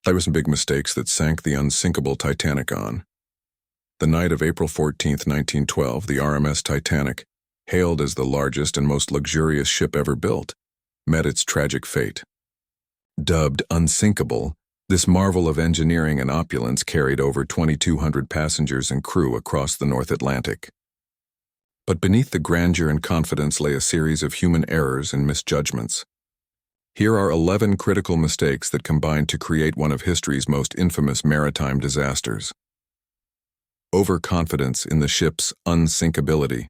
There were some big mistakes that sank the unsinkable Titanic on. The night of April 14, 1912, the RMS Titanic, hailed as the largest and most luxurious ship ever built, met its tragic fate. Dubbed unsinkable, this marvel of engineering and opulence carried over 2,200 passengers and crew across the North Atlantic. But beneath the grandeur and confidence lay a series of human errors and misjudgments. Here are 11 critical mistakes that combined to create one of history's most infamous maritime disasters. Overconfidence in the ship's unsinkability.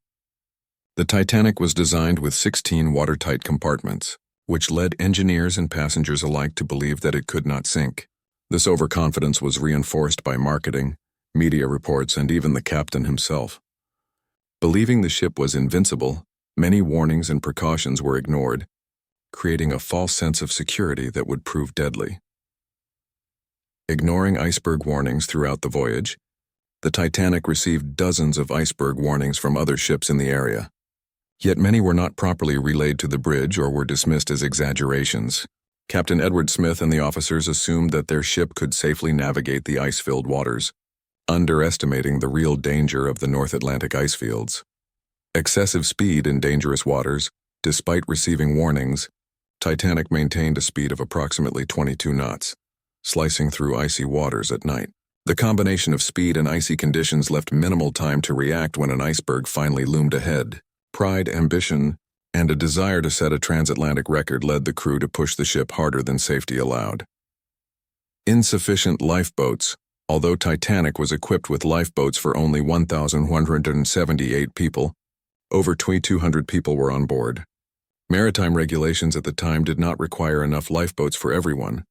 The Titanic was designed with 16 watertight compartments, which led engineers and passengers alike to believe that it could not sink. This overconfidence was reinforced by marketing, media reports, and even the captain himself. Believing the ship was invincible, many warnings and precautions were ignored, creating a false sense of security that would prove deadly. Ignoring iceberg warnings throughout the voyage, the Titanic received dozens of iceberg warnings from other ships in the area. Yet many were not properly relayed to the bridge or were dismissed as exaggerations. Captain Edward Smith and the officers assumed that their ship could safely navigate the ice-filled waters, underestimating the real danger of the North Atlantic ice fields. Excessive speed in dangerous waters. Despite receiving warnings, Titanic maintained a speed of approximately 22 knots, slicing through icy waters at night. The combination of speed and icy conditions left minimal time to react when an iceberg finally loomed ahead. Pride, ambition, and a desire to set a transatlantic record led the crew to push the ship harder than safety allowed. Insufficient lifeboats. Although Titanic was equipped with lifeboats for only 1,178 people, over 2,200 people were on board. Maritime regulations at the time did not require enough lifeboats for everyone,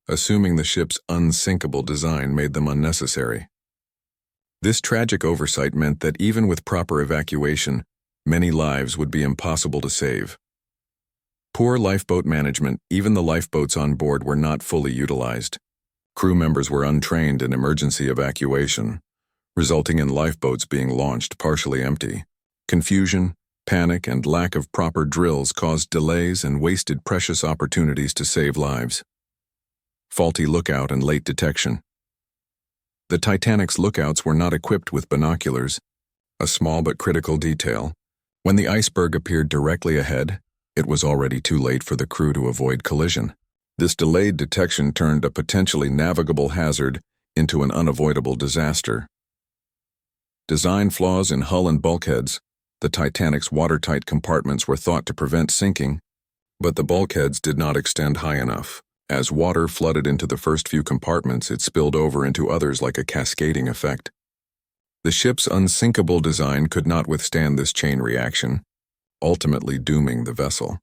assuming the ship's unsinkable design made them unnecessary. This tragic oversight meant that even with proper evacuation, many lives would be impossible to save. Poor lifeboat management. Even the lifeboats on board were not fully utilized. Crew members were untrained in emergency evacuation, resulting in lifeboats being launched partially empty. Confusion, panic, and lack of proper drills caused delays and wasted precious opportunities to save lives. Faulty lookout and late detection. The Titanic's lookouts were not equipped with binoculars, a small but critical detail. When the iceberg appeared directly ahead, it was already too late for the crew to avoid collision. This delayed detection turned a potentially navigable hazard into an unavoidable disaster. Design flaws in hull and bulkheads. The Titanic's watertight compartments were thought to prevent sinking, but the bulkheads did not extend high enough. As water flooded into the first few compartments, it spilled over into others like a cascading effect. The ship's unsinkable design could not withstand this chain reaction, ultimately dooming the vessel.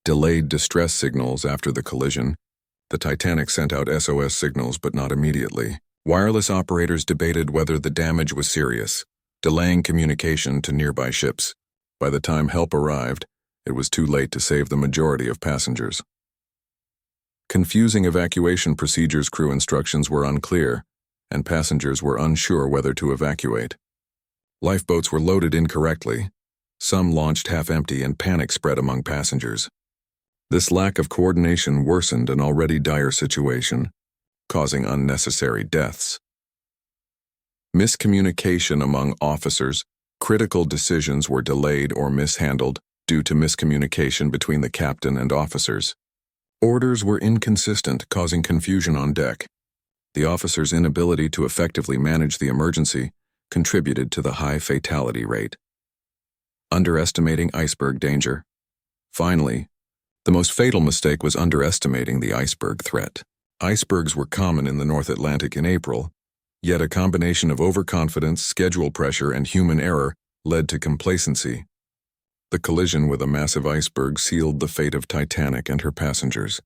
Delayed distress signals. After the collision, the Titanic sent out SOS signals, but not immediately. Wireless operators debated whether the damage was serious, delaying communication to nearby ships. By the time help arrived, it was too late to save the majority of passengers. Confusing evacuation procedures. Crew instructions were unclear, and passengers were unsure whether to evacuate. Lifeboats were loaded incorrectly. Some launched half-empty, and panic spread among passengers. This lack of coordination worsened an already dire situation, causing unnecessary deaths. Miscommunication among officers. Critical decisions were delayed or mishandled due to miscommunication between the captain and officers. Orders were inconsistent, causing confusion on deck. The officers' inability to effectively manage the emergency contributed to the high fatality rate. Underestimating iceberg danger. Finally, the most fatal mistake was underestimating the iceberg threat. Icebergs were common in the North Atlantic in April, yet a combination of overconfidence, schedule pressure, and human error led to complacency. The collision with a massive iceberg sealed the fate of Titanic and her passengers.